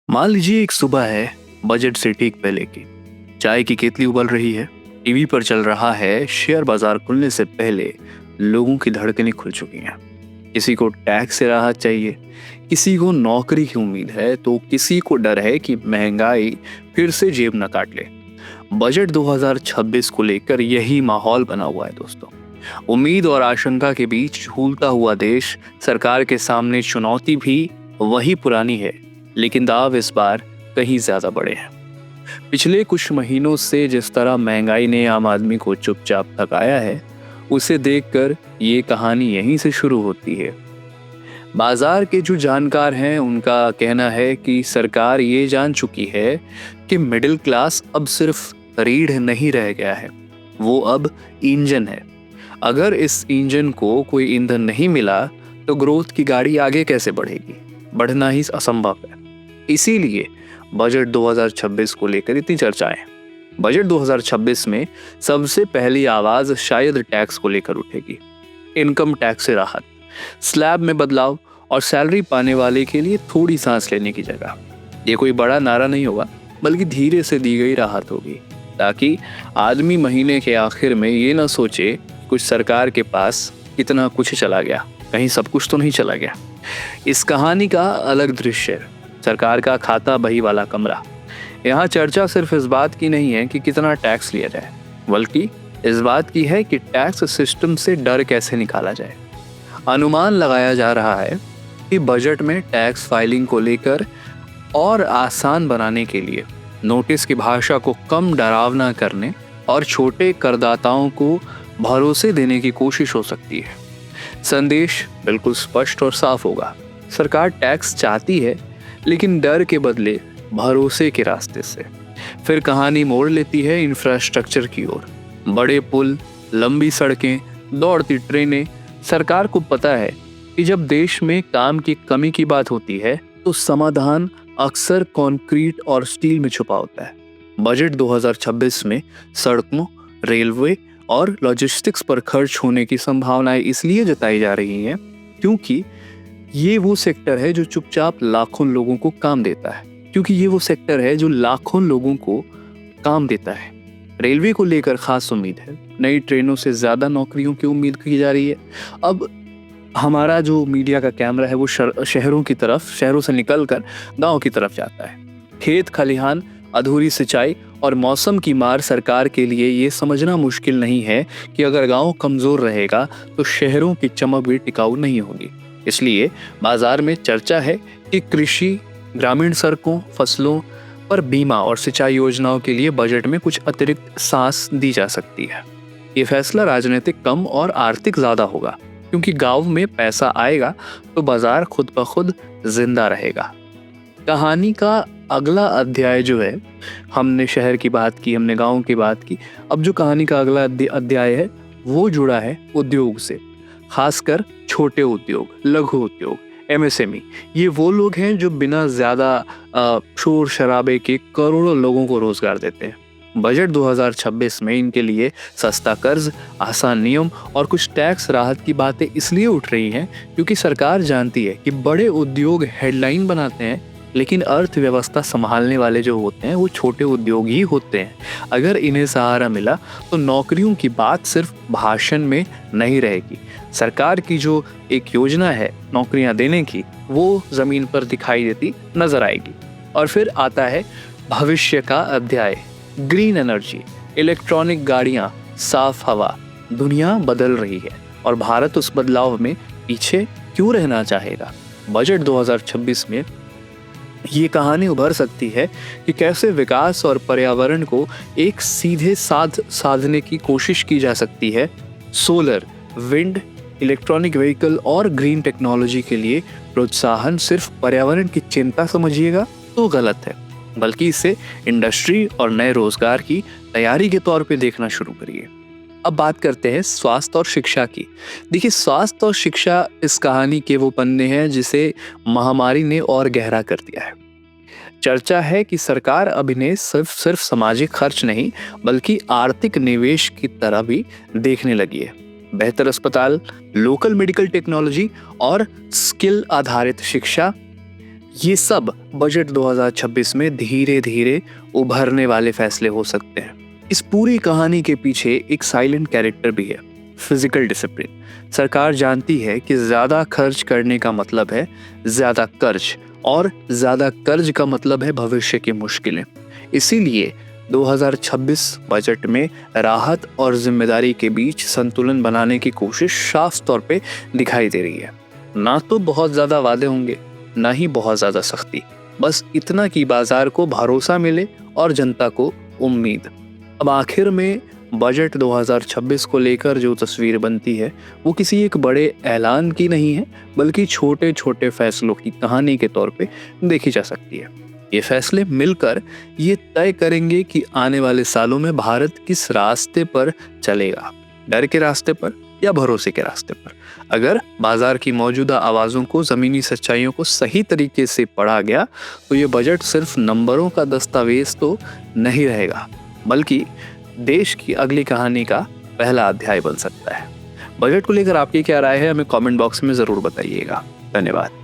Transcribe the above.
मान लीजिए एक सुबह है, बजट से ठीक पहले की। चाय की केतली उबल रही है, टीवी पर चल रहा है शेयर बाजार खुलने से पहले लोगों की धड़कनें खुल चुकी हैं। किसी को टैक्स से राहत चाहिए, किसी को नौकरी की उम्मीद है, तो किसी को डर है कि महंगाई फिर से जेब न काट ले। बजट 2026 को लेकर यही माहौल बना हुआ है दोस्तों। उम्मीद और आशंका के बीच झूलता हुआ देश। सरकार के सामने चुनौती भी वही पुरानी है, लेकिन दाव इस बार कहीं ज्यादा बड़े हैं। पिछले कुछ महीनों से जिस तरह महंगाई ने आम आदमी को चुपचाप थकाया है, उसे देखकर ये कहानी यहीं से शुरू होती है। बाजार के जो जानकार हैं उनका कहना है कि सरकार ये जान चुकी है कि मिडिल क्लास अब सिर्फ रीढ़ नहीं रह गया है, वो अब इंजन है। अगर इस इंजन को कोई ईंधन नहीं मिला तो ग्रोथ की गाड़ी आगे कैसे बढ़ेगी? बढ़ना ही असंभव है। इसीलिए बजट 2026 को लेकर इतनी चर्चाएं। बजट 2026 में सबसे पहली आवाज शायद टैक्स को लेकर उठेगी। इनकम टैक्स से राहत, स्लैब में बदलाव और सैलरी पाने वाले के लिए थोड़ी सांस लेने की जगह। ये कोई बड़ा नारा नहीं होगा, बल्कि धीरे से दी गई राहत होगी, ताकि आदमी महीने के आखिर में ये ना सोचे कुछ सरकार के पास कितना कुछ चला गया, कहीं सब कुछ तो नहीं चला गया। इस कहानी का अलग दृश्य है सरकार का खाता बही वाला कमरा। यहाँ चर्चा सिर्फ इस बात की नहीं है कि कितना टैक्स लिया जाए, बल्कि इस बात की है कि टैक्स सिस्टम से डर कैसे निकाला जाए। अनुमान लगाया जा रहा है कि बजट में टैक्स फाइलिंग को लेकर और आसान बनाने के लिए नोटिस की भाषा को कम डरावना करने और छोटे करदाताओं को भरोसे देने की कोशिश हो सकती है। संदेश बिल्कुल स्पष्ट और साफ होगा। सरकार टैक्स चाहती है, लेकिन डर के बदले भरोसे के रास्ते से। फिर कहानी मोड़ लेती है इंफ्रास्ट्रक्चर की ओर। बड़े पुल, लंबी सड़कें, दौड़ती ट्रेनें। सरकार को पता है कि जब देश में काम की कमी की बात होती है तो समाधान अक्सर कंक्रीट और स्टील में छुपा होता है। बजट 2026 में सड़कों, रेलवे और लॉजिस्टिक्स पर खर्च होने की संभावनाएं इसलिए जताई जा रही हैं क्योंकि ये वो सेक्टर है जो चुपचाप लाखों लोगों को काम देता है। रेलवे को लेकर खास उम्मीद है। नई ट्रेनों से ज्यादा नौकरियों की उम्मीद की जा रही है। अब हमारा जो मीडिया का कैमरा है वो शहरों से निकलकर गांव की तरफ जाता है। खेत खलिहान, अधूरी सिंचाई और मौसम की मार। सरकार के लिए ये समझना मुश्किल नहीं है कि अगर गांव कमजोर रहेगा तो शहरों की चमक भी टिकाऊ नहीं होगी। इसलिए बाजार में चर्चा है कि कृषि, ग्रामीण सड़कों, फसलों पर बीमा और सिंचाई योजनाओं के लिए बजट में कुछ अतिरिक्त सांस दी जा सकती है। ये फैसला राजनीतिक कम और आर्थिक ज्यादा होगा, क्योंकि गांव में पैसा आएगा तो बाजार खुद ब खुद जिंदा रहेगा। कहानी का अगला अध्याय जो है, हमने शहर की बात की, हमने गांव की बात की। अब जो कहानी का अगला अध्याय है वो जुड़ा है उद्योग से, खासकर छोटे उद्योग, लघु उद्योग, MSME। ये वो लोग हैं जो बिना ज्यादा शोर शराबे के करोड़ों लोगों को रोजगार देते हैं। बजट 2026 में इनके लिए सस्ता कर्ज, आसान नियम और कुछ टैक्स राहत की बातें इसलिए उठ रही हैं क्योंकि सरकार जानती है कि बड़े उद्योग हेडलाइन बनाते हैं, लेकिन अर्थव्यवस्था संभालने वाले जो होते हैं वो छोटे उद्योग ही होते हैं। अगर इन्हें सहारा मिला तो नौकरियों की बात सिर्फ भाषण में नहीं रहेगी। सरकार की जो एक योजना है नौकरियां देने की, वो जमीन पर दिखाई देती नजर आएगी। और फिर आता है भविष्य का अध्याय। ग्रीन एनर्जी, इलेक्ट्रॉनिक गाड़ियां, साफ हवा। दुनिया बदल रही है और भारत उस बदलाव में पीछे क्यों रहना चाहेगा? बजट 2026 में ये कहानी उभर सकती है कि कैसे विकास और पर्यावरण को एक सीधे साधने की कोशिश की जा सकती है। सोलर, विंड, इलेक्ट्रॉनिक व्हीकल और ग्रीन टेक्नोलॉजी के लिए प्रोत्साहन सिर्फ पर्यावरण की चिंता समझिएगा तो गलत है, बल्कि इसे इंडस्ट्री और नए रोजगार की तैयारी के तौर पे देखना शुरू करिए। अब बात करते हैं स्वास्थ्य और शिक्षा की। देखिए, स्वास्थ्य और शिक्षा इस कहानी के वो पन्ने हैं जिसे महामारी ने और गहरा कर दिया है। चर्चा है कि सरकार अब इन्हें सिर्फ सामाजिक खर्च नहीं, बल्कि आर्थिक निवेश की तरह भी देखने लगी है। बेहतर अस्पताल, लोकल मेडिकल टेक्नोलॉजी और स्किल आधारित शिक्षा, ये सब बजट 2026 में धीरे धीरे उभरने वाले फैसले हो सकते हैं। इस पूरी कहानी के पीछे एक साइलेंट कैरेक्टर भी है, फिजिकल डिसिप्लिन। सरकार जानती है कि ज्यादा खर्च करने का मतलब है ज्यादा कर्ज, और ज्यादा कर्ज का मतलब है भविष्य की मुश्किलें। इसीलिए 2026 बजट में राहत और जिम्मेदारी के बीच संतुलन बनाने की कोशिश साफ तौर पे दिखाई दे रही है। ना तो बहुत ज्यादा वादे होंगे, ना ही बहुत ज्यादा सख्ती, बस इतना कि बाजार को भरोसा मिले और जनता को उम्मीद। अब आखिर में बजट 2026 को लेकर जो तस्वीर बनती है वो किसी एक बड़े ऐलान की नहीं है, बल्कि छोटे छोटे फैसलों की कहानी के तौर पे देखी जा सकती है। ये फैसले मिलकर ये तय करेंगे कि आने वाले सालों में भारत किस रास्ते पर चलेगा, डर के रास्ते पर या भरोसे के रास्ते पर। अगर बाजार की मौजूदा आवाज़ों को, ज़मीनी सच्चाइयों को सही तरीके से पढ़ा गया तो ये बजट सिर्फ नंबरों का दस्तावेज तो नहीं रहेगा, बल्कि देश की अगली कहानी का पहला अध्याय बन सकता है। बजट को लेकर आपकी क्या राय है, हमें कमेंट बॉक्स में ज़रूर बताइएगा। धन्यवाद।